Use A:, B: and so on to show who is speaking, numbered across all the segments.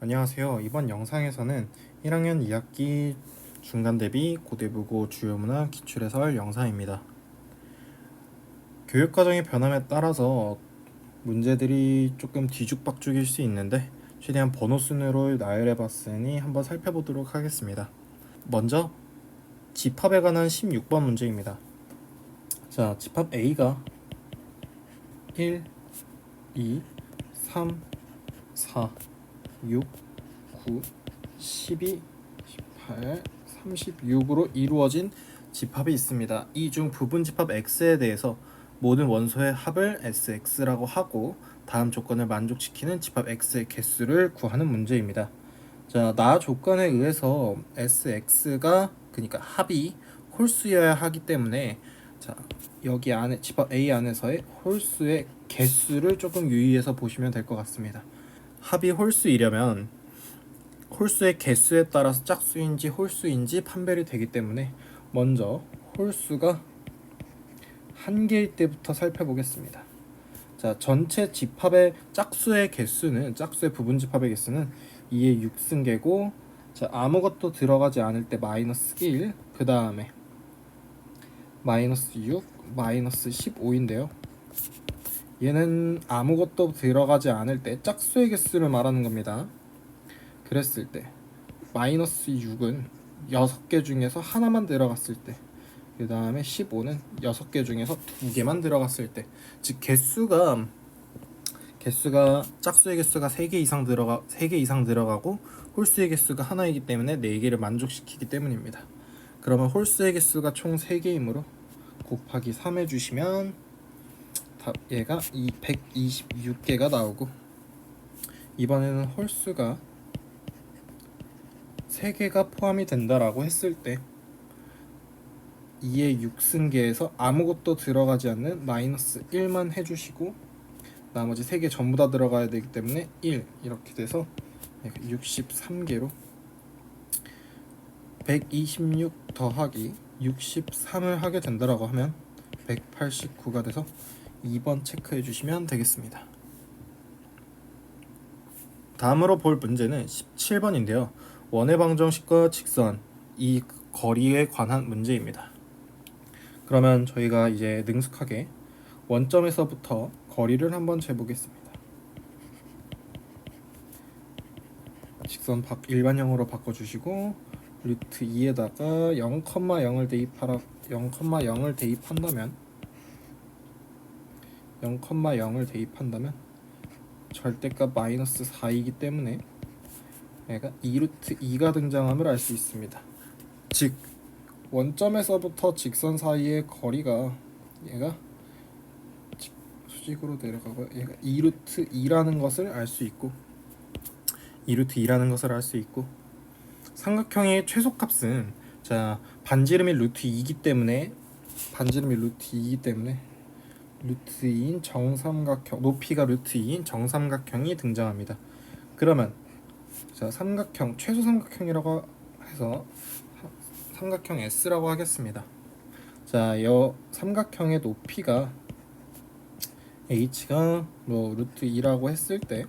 A: 안녕하세요. 이번 영상에서는 1학년 2학기 중간대비 고대부고 주요문화 기출해설 영상입니다. 교육과정의 변함에 따라서 문제들이 조금 뒤죽박죽일 수 있는데 최대한 번호 순으로 나열해봤으니 한번 살펴보도록 하겠습니다. 먼저 집합에 관한 16번 문제입니다. 자, 집합 A가 1, 2, 3, 4, 6, 9, 12, 18, 36으로 이루어진 집합이 있습니다. 이 중 부분 집합 X에 대해서 모든 원소의 합을 SX라고 하고 다음 조건을 만족시키는 집합 X의 개수를 구하는 문제입니다. 자, 나 조건에 의해서 SX가 그러니까 합이 홀수여야 하기 때문에 자, 여기 안에 집합 A 안에서의 홀수의 개수를 조금 유의해서 보시면 될 것 같습니다. 합이 홀수이려면 홀수의 개수에 따라서 짝수인지 홀수인지 판별이 되기 때문에 먼저 홀수가 한 개일 때부터 살펴보겠습니다. 자, 전체 집합의 짝수의 개수는 짝수의 부분 집합의 개수는 2의 6승계고 자, 아무것도 들어가지 않을 때 마이너스 1, 그 다음에 마이너스 6, 마이너스 15인데요. 얘는 아무것도 들어가지 않을 때 짝수의 개수를 말하는 겁니다. 그랬을 때 마이너스 6은 6개 중에서 하나만 들어갔을 때, 그 다음에 15는 6개 중에서 2개만 들어갔을 때, 즉 개수가 짝수의 개수가 3개 이상 들어가고 홀수의 개수가 하나이기 때문에 4개를 만족시키기 때문입니다. 그러면 홀수의 개수가 총 3개이므로 곱하기 3 해주시면 얘가 126개가 나오고, 이번에는 홀수가 3개가 포함이 된다라고 했을 때 2의 6승계에서 아무것도 들어가지 않는 마이너스 1만 해주시고 나머지 3개 전부 다 들어가야 되기 때문에 1 이렇게 돼서 63개로 126 더하기 63을 하게 된다라고 하면 189가 돼서 2번 체크해 주시면 되겠습니다. 다음으로 볼 문제는 17번인데요. 원의 방정식과 직선, 이 거리에 관한 문제입니다. 그러면 저희가 이제 능숙하게 원점에서부터 거리를 한번 재보겠습니다. 직선 일반형으로 바꿔주시고 루트 2에다가 0,0을 대입하라 0,0을 대입한다면 절대값 마이너스 4이기 때문에 얘가 2루트 2가 등장함을 알 수 있습니다. 즉 원점에서부터 직선 사이의 거리가 얘가 수직으로 내려가고 얘가 2루트 2라는 것을 알 수 있고 삼각형의 최소값은 자 반지름이 루트 2이기 때문에 루트 2인 정삼각형, 높이가 루트 2인 정삼각형이 등장합니다. 그러면 자 삼각형 최소 삼각형이라고 해서 삼각형 S라고 하겠습니다. 자, 여 삼각형의 높이가 h가 루트 2라고 했을 때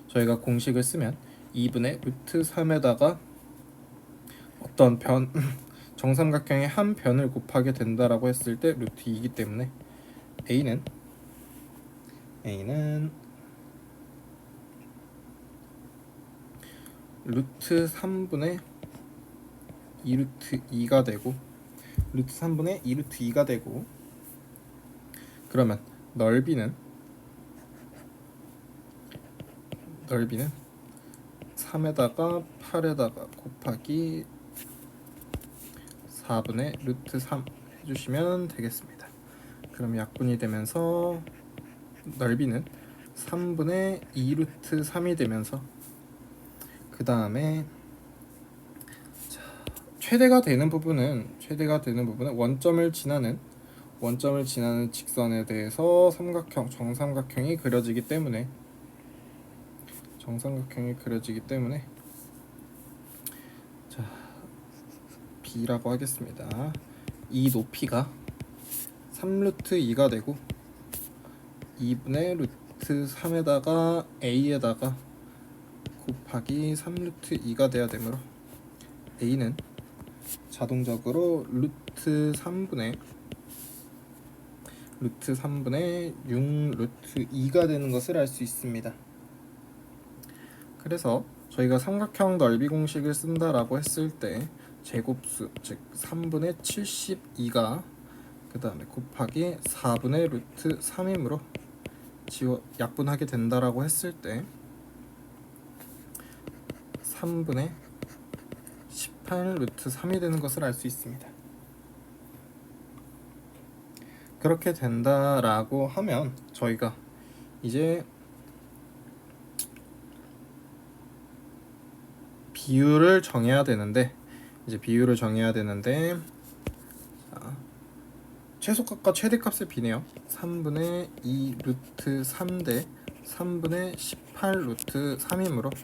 A: 저희가 공식을 쓰면 2분의 루트 3에다가 어떤 정삼각형의 한 변을 곱하게 된다라고 했을 때 루트 2이기 때문에 a는 루트 3분의 2루트 2가 되고 그러면 넓이는 3에다가 8에다가 곱하기 4분의 루트 3 해주시면 되겠습니다. 그럼 약분이 되면서 넓이는 3분의 2루트 3이 되면서 그 다음에 최대가 되는 부분은 원점을 지나는 직선에 대해서 정삼각형이 그려지기 때문에 자 B라고 하겠습니다. 이 높이가 3루트 2가 되고 2분의 루트 3에다가 A에다가 곱하기 3루트 2가 돼야 되므로 a는 자동적으로 루트 3분의 6 루트 2가 되는 것을 알 수 있습니다. 그래서 저희가 삼각형 넓이 공식을 쓴다라고 했을 때 제곱수 즉 3분의 72가 그 다음에 곱하기 4분의 루트 3이므로 약분하게 된다라고 했을 때 3분의 18 루트 3이 되는 것을 알 수 있습니다. 그렇게 된다라고 하면 저희가 이제 비율을 정해야 되는데 최소값과 최대값의 비네요. 3분의 2 루트 3 대 3분의 18 루트 3이므로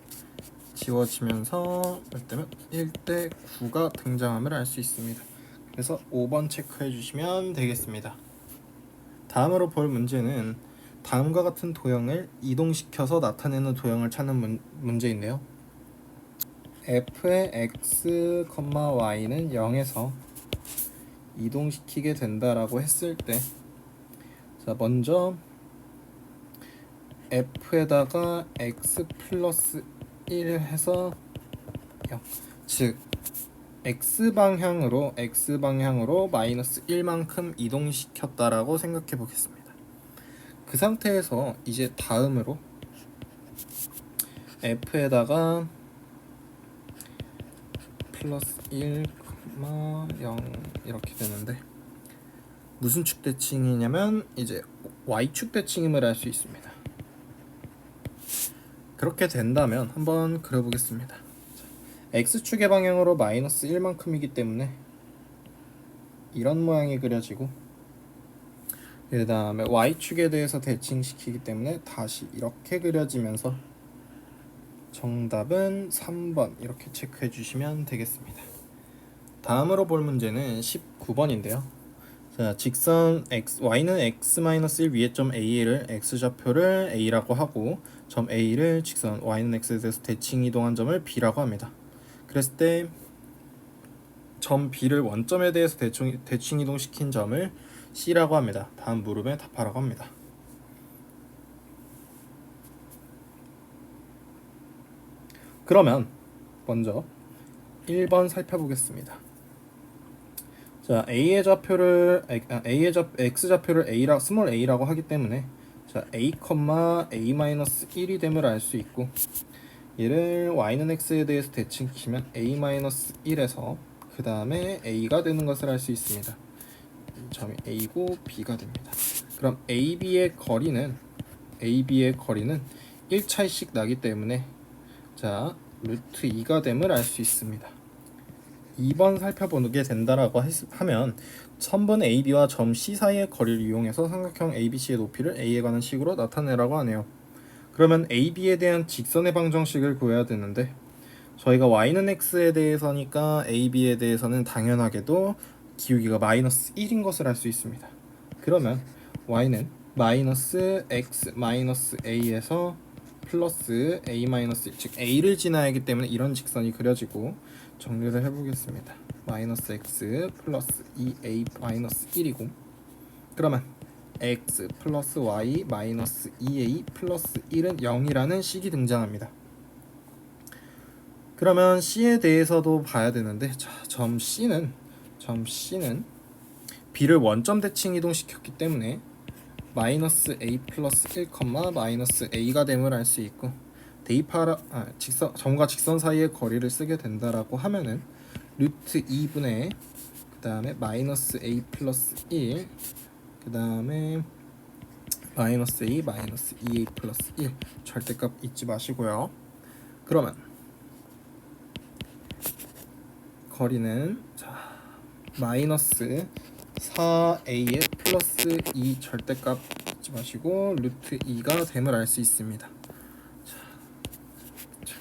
A: 지워지면서 몇 대면 1대 9가 등장함을 알 수 있습니다. 그래서 5번 체크해 주시면 되겠습니다. 다음으로 볼 문제는 다음과 같은 도형을 이동시켜서 나타내는 도형을 찾는 문제인데요. f의 x, y는 0에서 이동시키게 된다라고 했을 때, 자 먼저 f에다가 x 플러스 1 해서 0, 즉 x방향으로 마이너스 1만큼 이동시켰다라고 생각해 보겠습니다. 그 상태에서 이제 다음으로 f에다가 플러스 1, 0 이렇게 되는데 무슨 축 대칭이냐면 이제 y축 대칭임을 알 수 있습니다. 그렇게 된다면 한번 그려보겠습니다. x축의 방향으로 마이너스 1만큼이기 때문에 이런 모양이 그려지고, 그 다음에 y축에 대해서 대칭시키기 때문에 다시 이렇게 그려지면서 정답은 3번 이렇게 체크해 주시면 되겠습니다. 다음으로 볼 문제는 19번인데요. 자, 직선 y는 x-1 위에 점 A를 x좌표를 A라고 하고 점 A를 직선 y는 x에 대해서 대칭 이동한 점을 B라고 합니다. 그랬을 때 점 B를 원점에 대해서 대칭 이동시킨 점을 C라고 합니다. 다음 물음에 답하라고 합니다. 그러면 먼저 1번 살펴보겠습니다. 자, x좌표를 스몰 a라고 하기 때문에 자, a,a-1이 됨을 알 수 있고, 얘를 y는 x에 대해서 대칭시키면 a-1에서 그 다음에 a가 되는 것을 알 수 있습니다. 점이 a고 b가 됩니다. 그럼 ab의 거리는 1차이씩 나기 때문에 자, 루트 2가 됨을 알 수 있습니다. 2번 살펴보게 된다라고 하면 선분 AB와 점 C 사이의 거리를 이용해서 삼각형 ABC의 높이를 A에 관한 식으로 나타내라고 하네요. 그러면 AB에 대한 직선의 방정식을 구해야 되는데 저희가 y는 x에 대해서니까 AB에 대해서는 당연하게도 기울기가 마이너스 1인 것을 알 수 있습니다. 그러면 y는 마이너스 x 마이너스 a에서 플러스 a 마이너스 1, 즉 a를 지나야 하기 때문에 이런 직선이 그려지고, 정리를 해보겠습니다. 마이너스 x 플러스 2a 마이너스 1이고, 그러면 x 플러스 y 마이너스 2a 플러스 1은 0이라는 식이 등장합니다. 그러면 C에 대해서도 봐야 되는데, 자, 점 C는 B를 원점 대칭 이동시켰기 때문에 마이너스 a 플러스 1, 마이너스 a가 됨을 알 수 있고, 점과 직선 사이의 거리를 쓰게 된다라고 하면은 루트 2분의 그 다음에 마이너스 a 플러스 1, 그 다음에 마이너스 a 마이너스 2a 플러스 1, 절대값 잊지 마시고요. 그러면 거리는 자, 마이너스 4a의 플러스 2 절대값 잊지 마시고 루트 2가 됨을 알 수 있습니다. 자,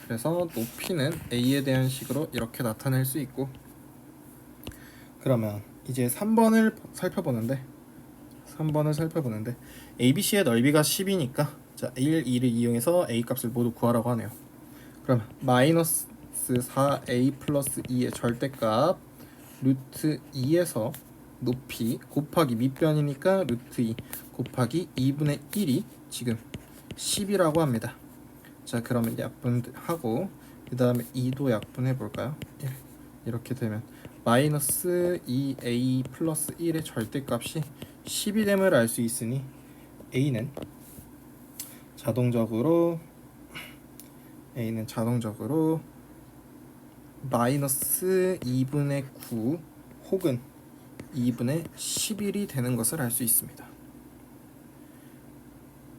A: 그래서 높이는 a에 대한 식으로 이렇게 나타낼 수 있고, 그러면 이제 3번을 살펴보는데 ABC의 넓이가 10이니까 자, 1, 2를 이용해서 a 값을 모두 구하라고 하네요. 그러면 마이너스 4a 플러스 2의 절대값 루트 2에서 높이 곱하기 밑변이니까 루트 2 곱하기 2분의 1이 지금 10이라고 합니다. 자, 그러면 약분하고 그 다음에 2도 약분해 볼까요? 1 이렇게 되면 마이너스 2a 플러스 1의 절대값이 10이 됨을 알 수 있으니 a는 자동적으로 마이너스 2분의 9 혹은 2분의 11이 되는 것을 알 수 있습니다.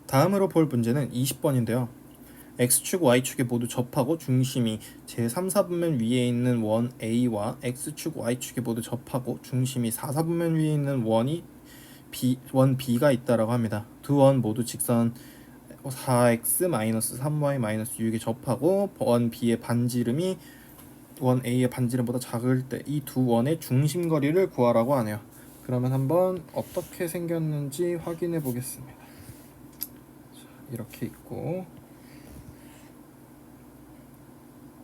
A: 다음으로 볼 문제는 20번인데요. x축, y축에 모두 접하고 중심이 제3, 4분면 위에 있는 원 A와 x축, y축에 모두 접하고 중심이 4, 4분면 위에 있는 원 B가 있다라고 합니다. 두 원 모두 직선 4x-3y-6에 접하고 원 B의 반지름이 원 A의 반지름보다 작을 때 이 두 원의 중심 거리를 구하라고 하네요. 그러면 한번 어떻게 생겼는지 확인해 보겠습니다. 이렇게 있고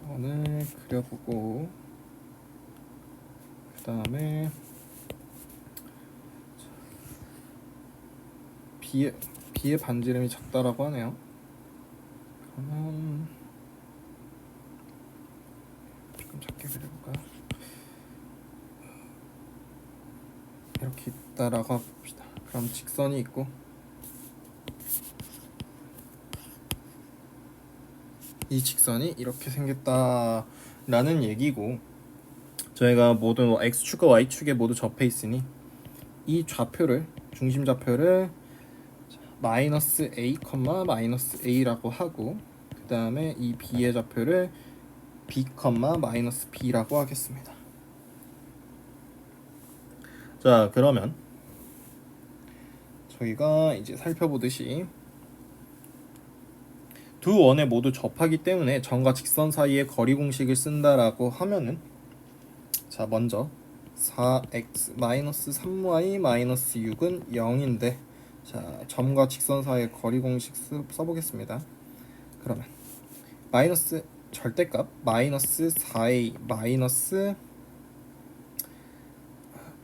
A: 원을 그려보고 그 다음에 B의 반지름이 작다라고 하네요. 그러면 조금 작게 그려볼까요? 이렇게 있다라고 합시다. 그럼 직선이 있고 이 직선이 이렇게 생겼다라는 얘기고, 저희가 모든 x축과 y축에 모두 접해 있으니 이 좌표를 중심 좌표를 마이너스 a, 마이너스 a라고 하고 그 다음에 이 b의 좌표를 b, 마이너스 b라고 하겠습니다. 자, 그러면 저희가 이제 살펴보듯이 두 원에 모두 접하기 때문에 점과 직선 사이의 거리 공식을 쓴다라고 하면은, 자, 먼저 4x 3y 6은 0인데, 자, 점과 직선 사이의 거리 공식 써보겠습니다. 그러면 마이너스 절대값 마이너스 4a 마이너스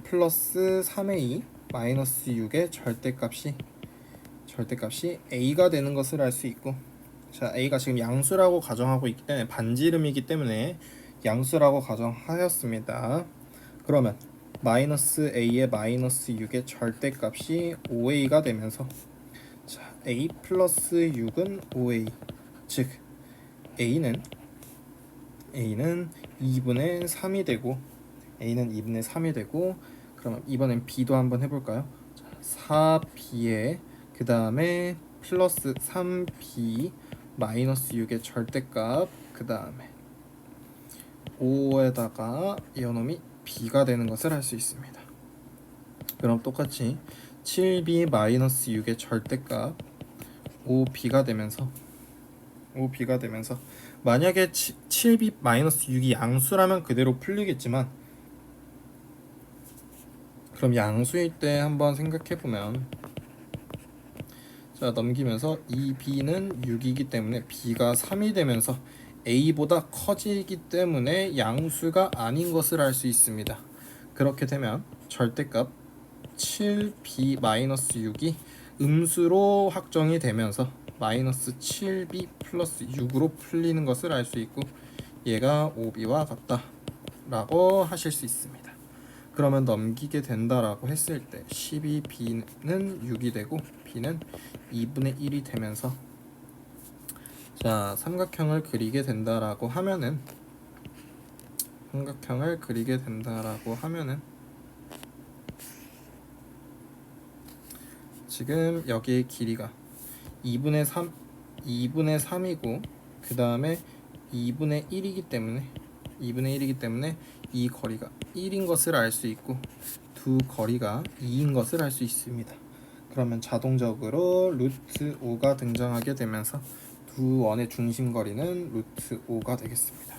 A: 플러스 3a 마이너스 6의 절대값이 a가 되는 것을 알 수 있고, 자, a가 지금 양수라고 가정하고 있기 때문에 반지름이기 때문에 양수라고 가정하였습니다. 그러면 마이너스 a의 마이너스 6의 절대값이 5a가 되면서, 자, a 플러스 6은 5a, 즉 a는 2분의 3이 되고 그러면 이번엔 b도 한번 해볼까요? 4b에 그 다음에 플러스 3b 마이너스 6의 절대값 그 다음에 5에다가 이놈이 b가 되는 것을 알 수 있습니다. 그럼 똑같이 7b 마이너스 6의 절대값 5b가 되면서 만약에 7b 마이너스 6이 양수라면 그대로 풀리겠지만, 그럼 양수일 때 한번 생각해보면, 자, 넘기면서 이 b는 6이기 때문에 b가 3이 되면서 a보다 커지기 때문에 양수가 아닌 것을 알 수 있습니다. 그렇게 되면 절대값 7b-6이 음수로 확정이 되면서 마이너스 7b 플러스 6으로 풀리는 것을 알 수 있고, 얘가 5b와 같다 라고 하실 수 있습니다. 그러면 넘기게 된다라고 했을 때 12b는 6이 되고 b는 2분의 1이 되면서, 자, 삼각형을 그리게 된다라고 하면은 지금 여기의 길이가 2분의 3이고 그 다음에 2분의 1이기 때문에 이 거리가 1인 것을 알 수 있고 두 거리가 2인 것을 알 수 있습니다. 그러면 자동적으로 루트 5가 등장하게 되면서 두 원의 중심 거리는 루트 5가 되겠습니다.